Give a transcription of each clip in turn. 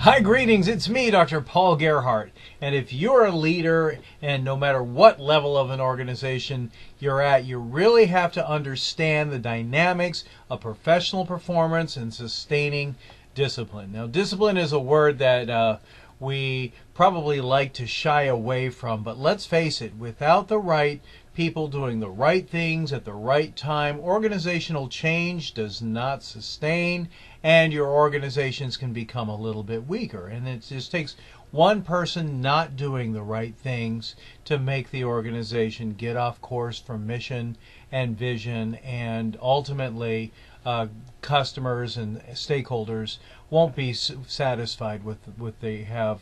Hi, greetings. It's me, Dr. Paul Gerhardt. And if you're a leader, and no matter what level of an organization you're at, you really have to understand the dynamics of professional performance and sustaining discipline. Now, discipline is a word that we probably like to shy away from, but let's face it, without the right people doing the right things at the right time, organizational change does not sustain, and your organizations can become a little bit weaker. And it just takes one person not doing the right things to make the organization get off course from mission and vision, and ultimately customers and stakeholders won't be satisfied with what they have,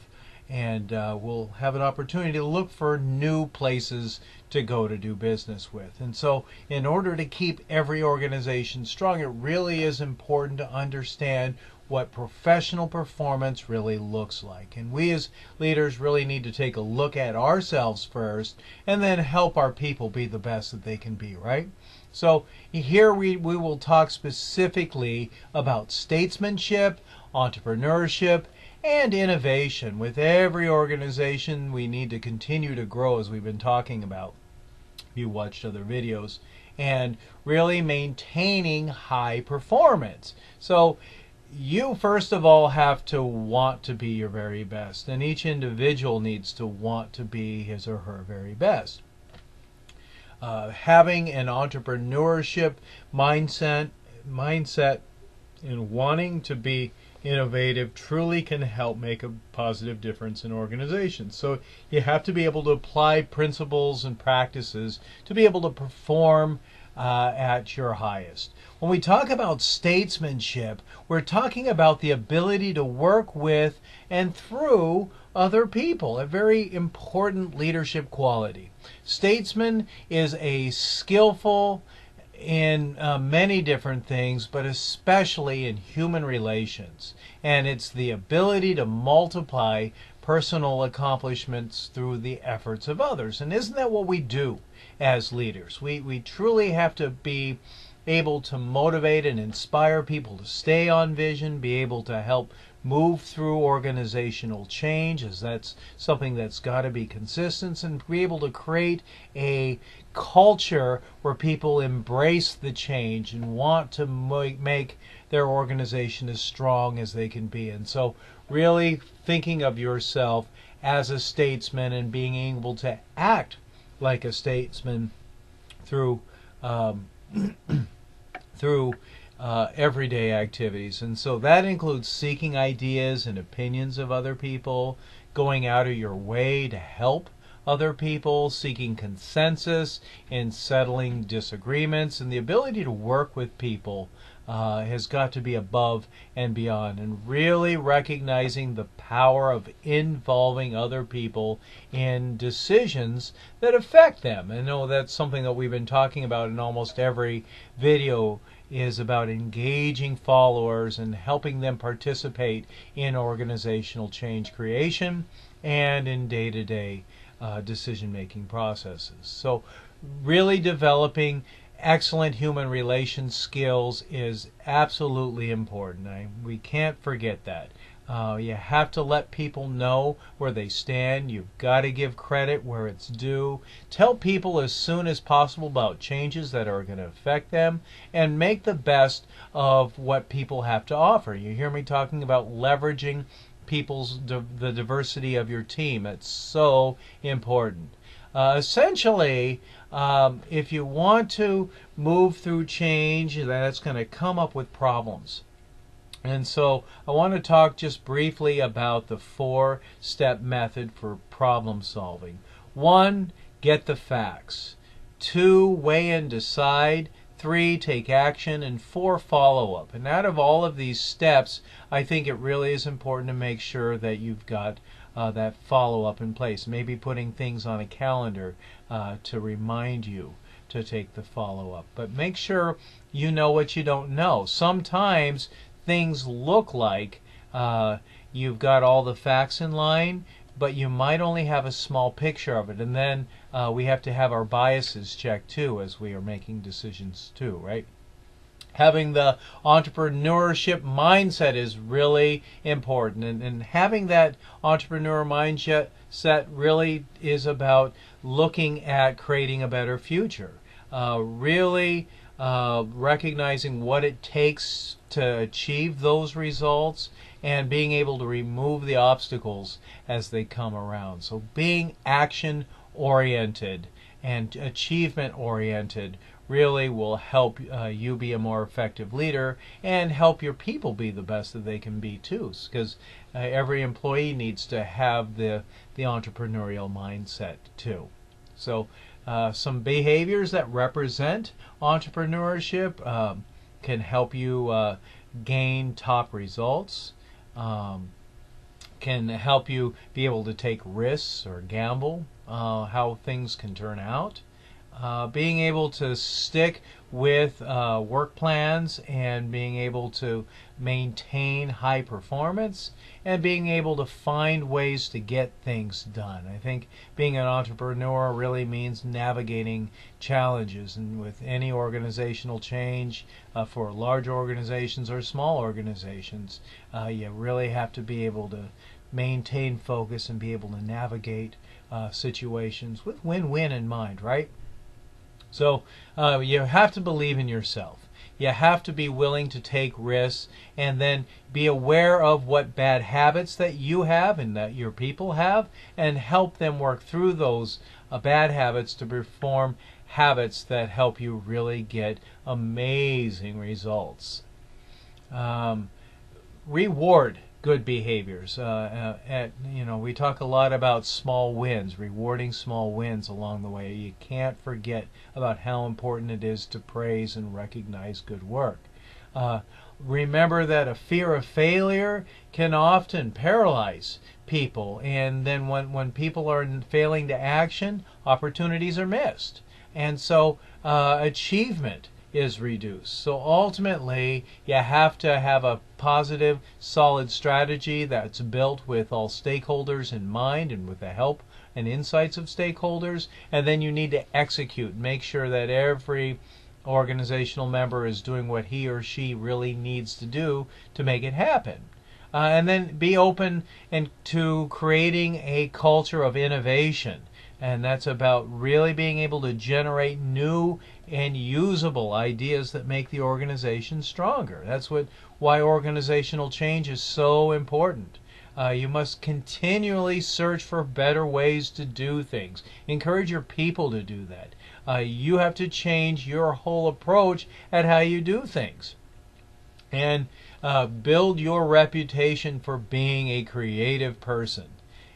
and will have an opportunity to look for new places to go to do business with. And so in order to keep every organization strong, it really is important to understand what professional performance really looks like. And we as leaders really need to take a look at ourselves first and then help our people be the best that they can be, right? So here we will talk specifically about statesmanship, entrepreneurship, and innovation. With every organization, we need to continue to grow, as we've been talking about. You watched other videos, and really maintaining high performance. So you first of all have to want to be your very best, and each individual needs to want to be his or her very best. Having an entrepreneurship mindset and wanting to be innovative truly can help make a positive difference in organizations. So you have to be able to apply principles and practices to be able to perform at your highest. When we talk about statesmanship, we're talking about the ability to work with and through other people, a very important leadership quality. Statesman is a skillful in many different things, but especially in human relations. And it's the ability to multiply personal accomplishments through the efforts of others. And isn't that what we do as leaders? We truly have to be able to motivate and inspire people to stay on vision, be able to help move through organizational change, as that's something that's got to be consistent, and be able to create a culture where people embrace the change and want to make their organization as strong as they can be. And so really thinking of yourself as a statesman and being able to act like a statesman through everyday activities. And so that includes seeking ideas and opinions of other people, going out of your way to help other people, seeking consensus in settling disagreements, and the ability to work with people has got to be above and beyond, and really recognizing the power of involving other people in decisions that affect them. I know that's something that we've been talking about in almost every video, is about engaging followers and helping them participate in organizational change creation and in day-to-day decision-making processes. So really developing excellent human relations skills is absolutely important. We can't forget that. You have to let people know where they stand. You've got to give credit where it's due. Tell people as soon as possible about changes that are going to affect them, and make the best of what people have to offer. You hear me talking about leveraging the diversity of your team. It's so important. Essentially, if you want to move through change, that's going to come up with problems. And so I want to talk just briefly about the 4-step method for problem solving. 1, get the facts. 2, weigh and decide. 3, take action. And 4, follow up. And out of all of these steps, I think it really is important to make sure that you've got that follow-up in place. Maybe putting things on a calendar to remind you to take the follow-up. But make sure you know what you don't know. Sometimes things look like you've got all the facts in line, but you might only have a small picture of it. And then we have to have our biases checked too as we are making decisions too, right? Having the entrepreneurship mindset is really important. And having that entrepreneur mindset really is about looking at creating a better future. Really recognizing what it takes to achieve those results and being able to remove the obstacles as they come around. So being action oriented and achievement oriented really will help you be a more effective leader and help your people be the best that they can be too, because every employee needs to have the entrepreneurial mindset too. So some behaviors that represent entrepreneurship can help you gain top results, can help you be able to take risks or gamble, how things can turn out. Being able to stick with work plans and being able to maintain high performance and being able to find ways to get things done. I think being an entrepreneur really means navigating challenges, and with any organizational change for large organizations or small organizations, you really have to be able to maintain focus and be able to navigate situations with win-win in mind, right? So you have to believe in yourself. You have to be willing to take risks and then be aware of what bad habits that you have and that your people have and help them work through those bad habits to perform habits that help you really get amazing results. Reward good behaviors. We talk a lot about small wins, rewarding small wins along the way. You can't forget about how important it is to praise and recognize good work. Remember that a fear of failure can often paralyze people, and then when people are failing to action, opportunities are missed. And so achievement is reduced. So ultimately, you have to have a positive, solid strategy that's built with all stakeholders in mind and with the help and insights of stakeholders. And then you need to execute, make sure that every organizational member is doing what he or she really needs to do to make it happen. And then be open to creating a culture of innovation. And that's about really being able to generate new and usable ideas that make the organization stronger. That's why organizational change is so important. You must continually search for better ways to do things. Encourage your people to do that. You have to change your whole approach at how you do things. And build your reputation for being a creative person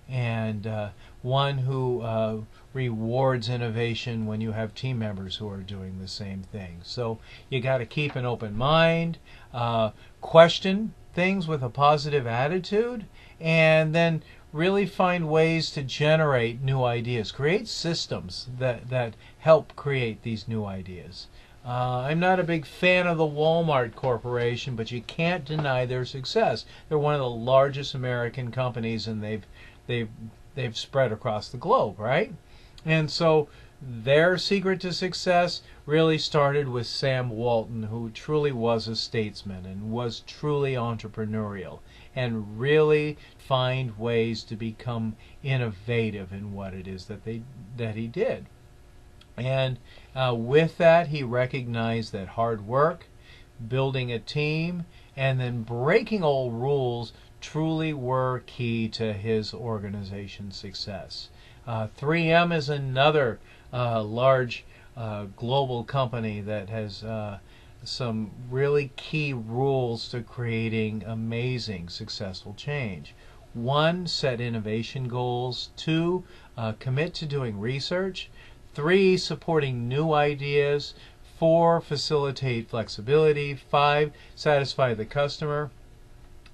and one who rewards innovation when you have team members who are doing the same thing. So you got to keep an open mind, question things with a positive attitude, and then really find ways to generate new ideas. Create systems that help create these new ideas. I'm not a big fan of the Walmart Corporation, but you can't deny their success. They're one of the largest American companies, and they've spread across the globe, right? And so their secret to success really started with Sam Walton, who truly was a statesman and was truly entrepreneurial and really find ways to become innovative in what it is that he did. And with that, he recognized that hard work, building a team, and then breaking all rules truly were key to his organization's success. 3M is another large global company that has some really key rules to creating amazing, successful change. 1, set innovation goals. 2, commit to doing research. 3, supporting new ideas. 4, facilitate flexibility. 5, satisfy the customer.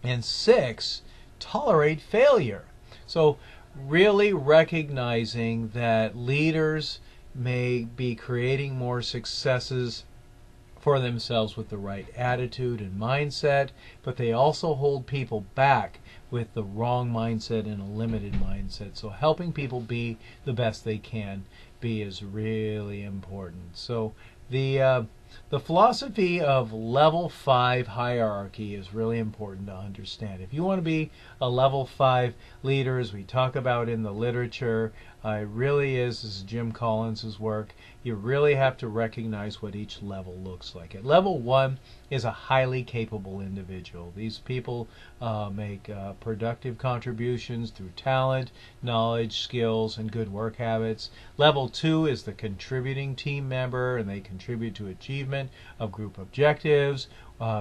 And 6, tolerate failure. So really recognizing that leaders may be creating more successes for themselves with the right attitude and mindset, but they also hold people back with the wrong mindset and a limited mindset. So helping people be the best they can be is really important. So the The philosophy of level 5 hierarchy is really important to understand. If you want to be a level 5 leader, as we talk about in the literature, it really is, this is Jim Collins' work, you really have to recognize what each level looks like. At level 1 is a highly capable individual. These people make productive contributions through talent, knowledge, skills, and good work habits. Level 2 is the contributing team member, and they contribute to achievement of group objectives.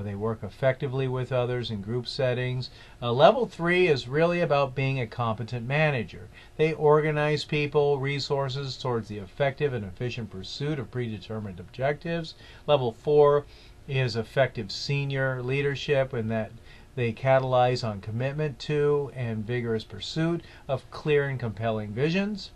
They work effectively with others in group settings. Level 3 is really about being a competent manager. They organize people, resources towards the effective and efficient pursuit of predetermined objectives. Level 4 is effective senior leadership, in that they catalyze on commitment to and vigorous pursuit of clear and compelling visions,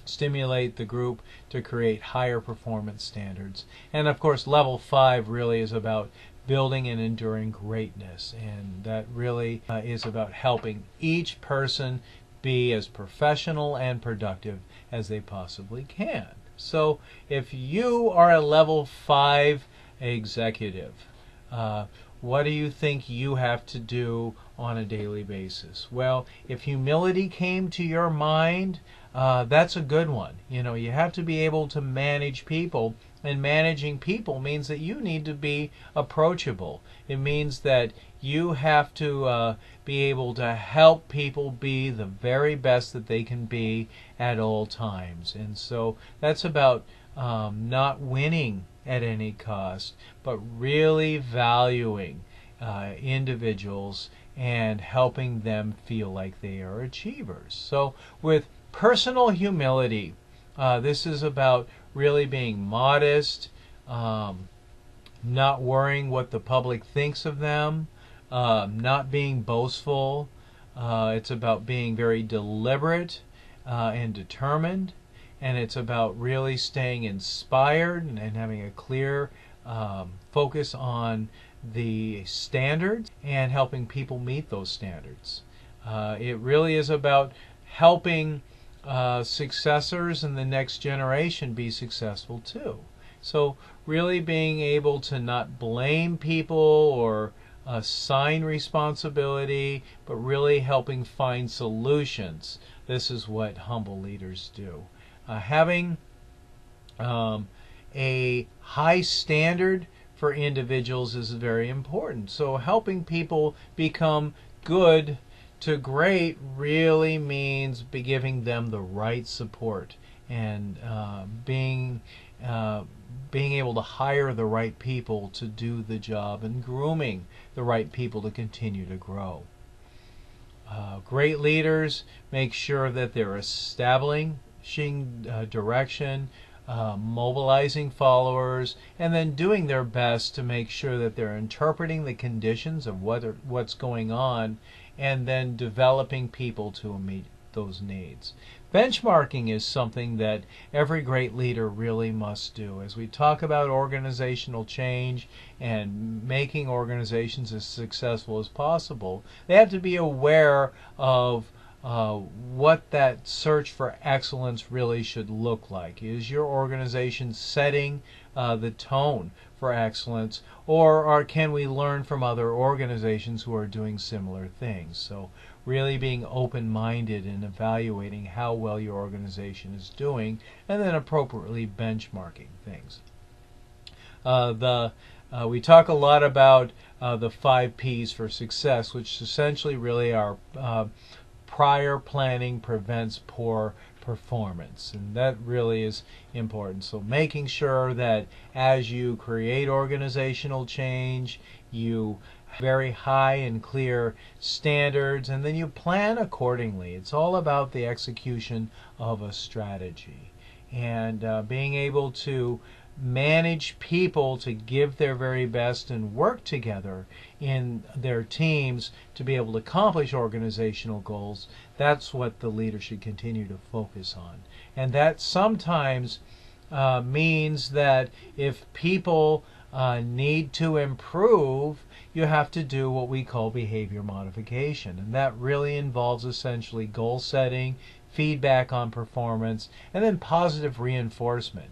stimulate the group to create higher performance standards. And of course, level 5 really is about building and enduring greatness, and that really is about helping each person be as professional and productive as they possibly can. So if you are a level 5 executive, what do you think you have to do on a daily basis? Well, if humility came to your mind, that's a good one. You have to be able to manage people, and managing people means that you need to be approachable. It means that you have to be able to help people be the very best that they can be at all times. And so that's about not winning at any cost, but really valuing individuals and helping them feel like they are achievers. So with personal humility, this is about really being modest, not worrying what the public thinks of them, not being boastful. It's about being very deliberate and determined. And it's about really staying inspired and having a clear focus on the standards and helping people meet those standards. It really is about helping successors in the next generation be successful too. So really being able to not blame people or assign responsibility, but really helping find solutions. This is what humble leaders do. Having a high standard for individuals is very important. So helping people become good to great really means giving them the right support and being able to hire the right people to do the job and grooming the right people to continue to grow. Great leaders make sure that they're establishing direction, mobilizing followers, and then doing their best to make sure that they're interpreting the conditions of what's going on, and then developing people to meet those needs. Benchmarking is something that every great leader really must do. As we talk about organizational change and making organizations as successful as possible, they have to be aware of what that search for excellence really should look like. Is your organization setting the tone for excellence, or can we learn from other organizations who are doing similar things? So really being open-minded and evaluating how well your organization is doing, and then appropriately benchmarking things. We talk a lot about the 5 P's for success, which essentially really are prior planning prevents poor performance, and that really is important. So making sure that as you create organizational change, you have very high and clear standards, and then you plan accordingly. It's all about the execution of a strategy, and being able to manage people to give their very best and work together in their teams to be able to accomplish organizational goals. That's what the leader should continue to focus on. And that sometimes means that if people need to improve, you have to do what we call behavior modification. And that really involves essentially goal setting, feedback on performance, and then positive reinforcement.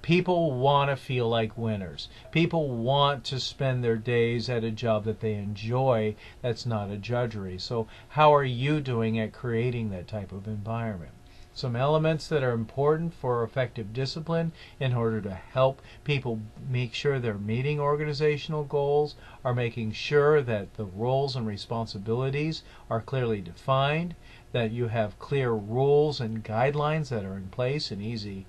People want to feel like winners. People want to spend their days at a job that they enjoy that's not a drudgery. So how are you doing at creating that type of environment? Some elements that are important for effective discipline in order to help people make sure they're meeting organizational goals are making sure that the roles and responsibilities are clearly defined, that you have clear rules and guidelines that are in place and easy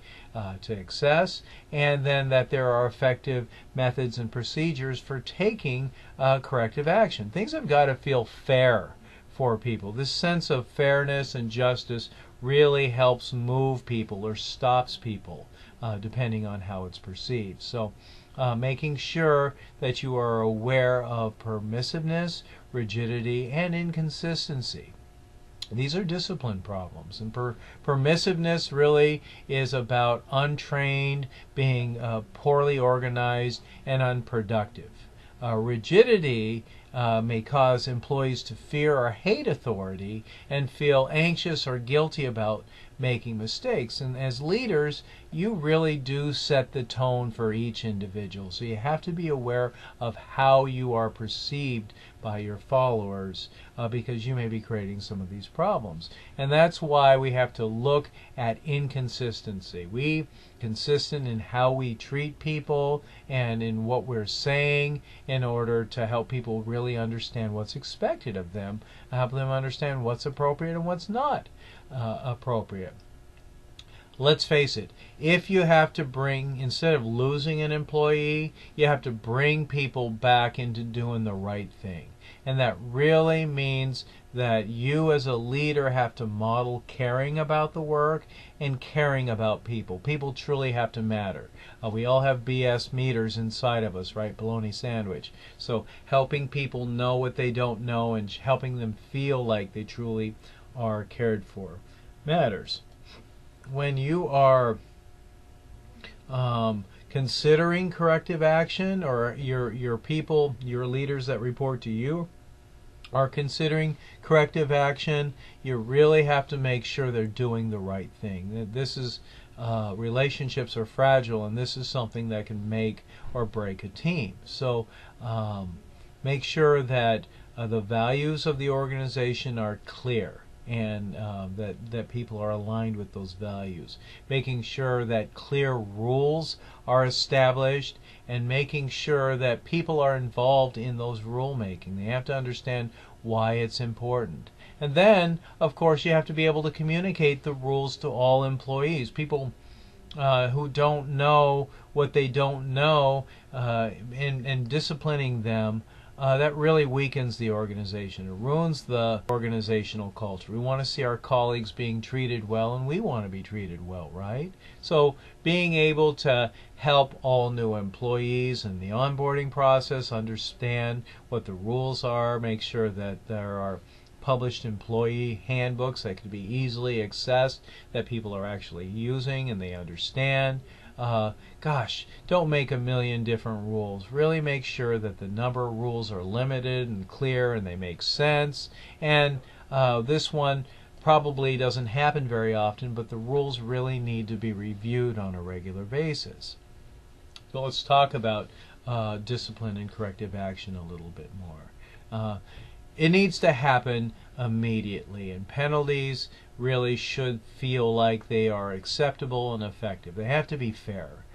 to access, and then that there are effective methods and procedures for taking corrective action. Things have got to feel fair for people. This sense of fairness and justice really helps move people or stops people, depending on how it's perceived. So making sure that you are aware of permissiveness, rigidity, and inconsistency. These are discipline problems, and permissiveness really is about untrained, being poorly organized, and unproductive. Rigidity may cause employees to fear or hate authority and feel anxious or guilty about making mistakes. And as leaders, you really do set the tone for each individual. So you have to be aware of how you are perceived by your followers because you may be creating some of these problems. And that's why we have to look at inconsistency. We consistent in how we treat people and in what we're saying in order to help people really understand what's expected of them, help them understand what's appropriate and what's not appropriate. Let's face it, if you have to bring, instead of losing an employee, you have to bring people back into doing the right thing. And that really means that you as a leader have to model caring about the work and caring about people. People truly have to matter. We all have BS meters inside of us, right? Bologna sandwich. So helping people know what they don't know and helping them feel like they truly are cared for matters. When you are considering corrective action, or your people, your leaders that report to you are considering corrective action, you really have to make sure they're doing the right thing. This is relationships are fragile, and this is something that can make or break a team. So make sure that the values of the organization are clear, and that people are aligned with those values. Making sure that clear rules are established, and making sure that people are involved in those rulemaking. They have to understand why it's important. And then, of course, you have to be able to communicate the rules to all employees. People who don't know what they don't know, and disciplining them, that really weakens the organization. It ruins the organizational culture. We want to see our colleagues being treated well, and we want to be treated well, right? So being able to help all new employees in the onboarding process understand what the rules are, make sure that there are published employee handbooks that can be easily accessed, that people are actually using and they understand. Gosh, don't make a million different rules. Really make sure that the number of rules are limited and clear and they make sense. And this one probably doesn't happen very often, but the rules really need to be reviewed on a regular basis. So let's talk about discipline and corrective action a little bit more. It needs to happen immediately, and penalties really should feel like they are acceptable and effective. They have to be fair.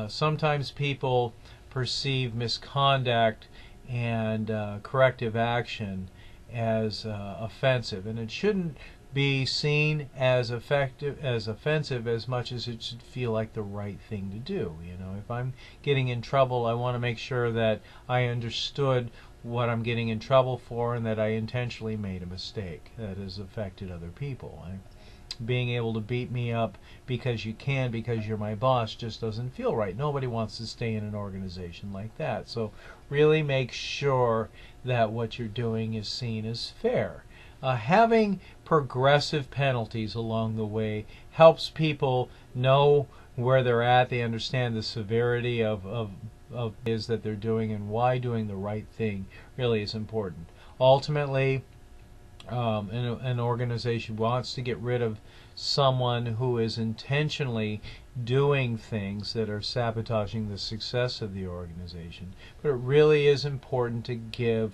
Sometimes people perceive misconduct and corrective action as offensive, and it shouldn't be seen as offensive as much as it should feel like the right thing to do. You know, if I'm getting in trouble, I want to make sure that I understood what I'm getting in trouble for and that I intentionally made a mistake that has affected other people. Being able to beat me up because you can, because you're my boss, just doesn't feel right. Nobody wants to stay in an organization like that. So really make sure that what you're doing is seen as fair. Having progressive penalties along the way helps people know where they're at. They understand the severity of is that they're doing and why doing the right thing really is important. Ultimately, an organization wants to get rid of someone who is intentionally doing things that are sabotaging the success of the organization. But it really is important to give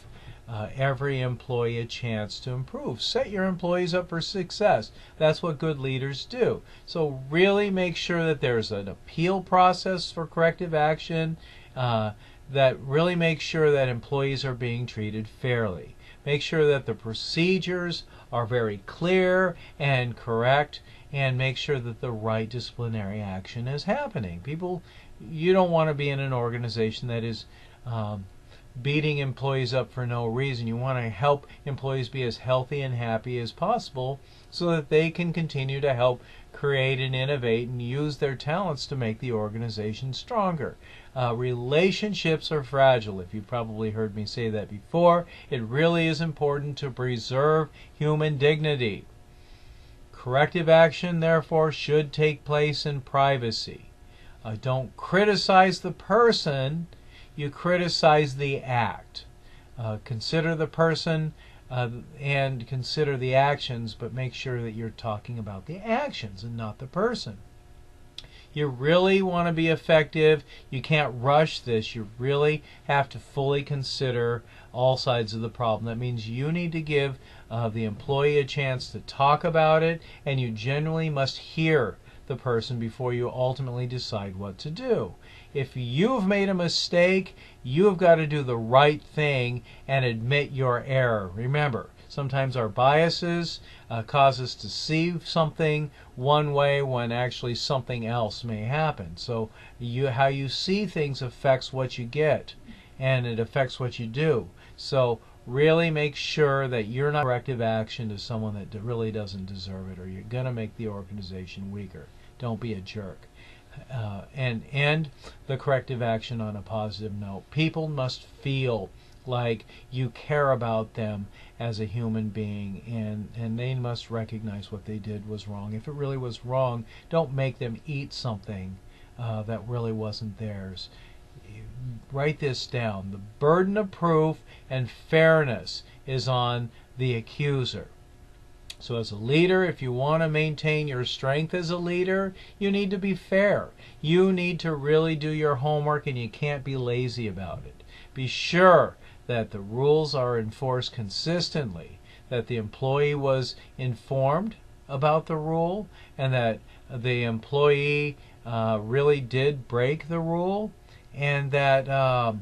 every employee a chance to improve. Set your employees up for success. That's what good leaders do. So really make sure that there's an appeal process for corrective action that really makes sure that employees are being treated fairly. Make sure that the procedures are very clear and correct, and make sure that the right disciplinary action is happening. You don't want to be in an organization that is beating employees up for no reason. You want to help employees be as healthy and happy as possible so that they can continue to help create and innovate and use their talents to make the organization stronger. Relationships are fragile. If you've probably heard me say that before, it really is important to preserve human dignity. Corrective action, therefore, should take place in privacy. Don't criticize the person, you criticize the act. Consider the person and consider the actions, but make sure that you're talking about the actions and not the person. You really want to be effective. You can't rush this. You really have to fully consider all sides of the problem. That means you need to give the employee a chance to talk about it, and you generally must hear the person before you ultimately decide what to do. If you've made a mistake, you've got to do the right thing and admit your error. Remember, sometimes our biases cause us to see something one way when actually something else may happen. So how you see things affects what you get, and it affects what you do. So really make sure that you're not corrective action to someone that really doesn't deserve it, or you're going to make the organization weaker. Don't be a jerk. And end the corrective action on a positive note. People must feel like you care about them as a human being, and they must recognize what they did was wrong. If it really was wrong, don't make them eat something that really wasn't theirs. Write this down. The burden of proof and fairness is on the accuser. So as a leader, if you want to maintain your strength as a leader, you need to be fair. You need to really do your homework, and you can't be lazy about it. Be sure that the rules are enforced consistently, that the employee was informed about the rule, and that the employee really did break the rule, and that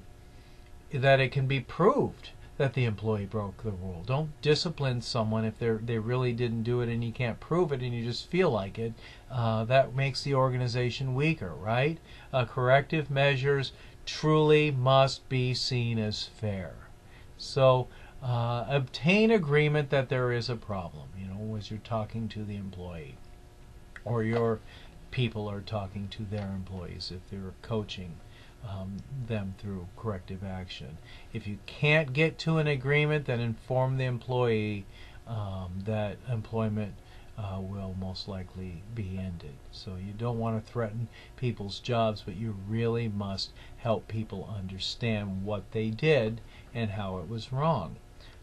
it can be proved that the employee broke the rule. Don't discipline someone if they really didn't do it and you can't prove it and you just feel like it. That makes the organization weaker, right? Corrective measures truly must be seen as fair. So obtain agreement that there is a problem, as you're talking to the employee, or your people are talking to their employees if they're coaching them through corrective action. If you can't get to an agreement, then inform the employee that employment will most likely be ended. So you don't want to threaten people's jobs, but you really must help people understand what they did and how it was wrong.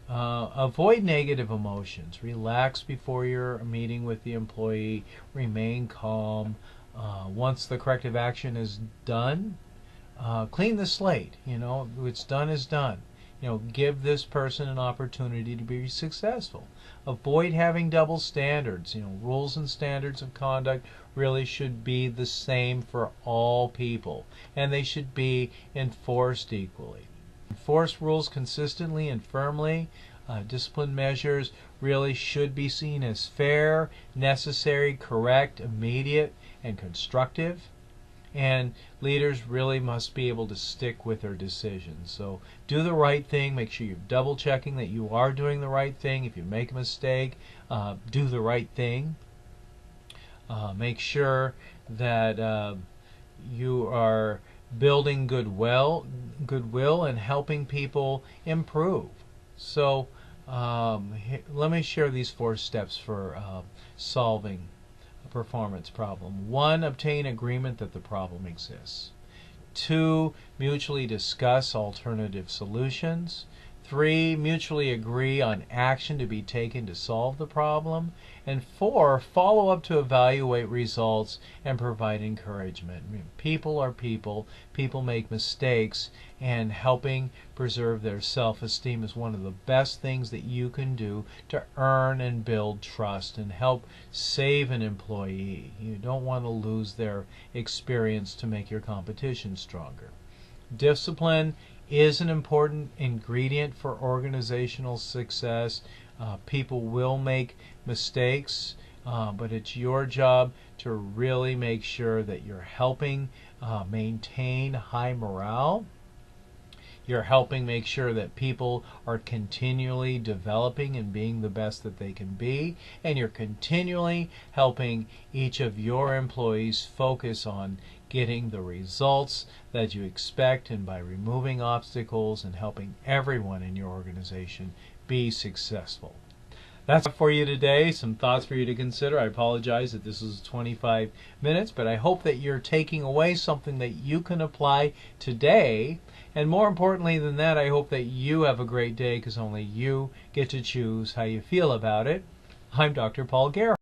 Avoid negative emotions. Relax before your meeting with the employee. Remain calm. Once the corrective action is done, clean the slate. What's done is done. Give this person an opportunity to be successful. Avoid having double standards. Rules and standards of conduct really should be the same for all people, and they should be enforced equally. Enforce rules consistently and firmly. Discipline measures really should be seen as fair, necessary, correct, immediate, and constructive. And leaders really must be able to stick with their decisions. So do the right thing. Make sure you're double checking that you are doing the right thing. If you make a mistake, do the right thing. Make sure that you are building goodwill and helping people improve. So let me share these 4 steps for solving performance problem. 1, obtain agreement that the problem exists. 2, mutually discuss alternative solutions. 3, mutually agree on action to be taken to solve the problem. And 4, follow up to evaluate results and provide encouragement. I mean, people are people. People make mistakes, and helping preserve their self-esteem is one of the best things that you can do to earn and build trust and help save an employee. You don't want to lose their experience to make your competition stronger. Discipline is an important ingredient for organizational success. People will make mistakes, but it's your job to really make sure that you're helping maintain high morale. You're helping make sure that people are continually developing and being the best that they can be, and you're continually helping each of your employees focus on getting the results that you expect, and by removing obstacles and helping everyone in your organization be successful. That's it for you today. Some thoughts for you to consider. I apologize that this is 25 minutes, but I hope that you're taking away something that you can apply today. And more importantly than that, I hope that you have a great day, because only you get to choose how you feel about it. I'm Dr. Paul Gerhardt.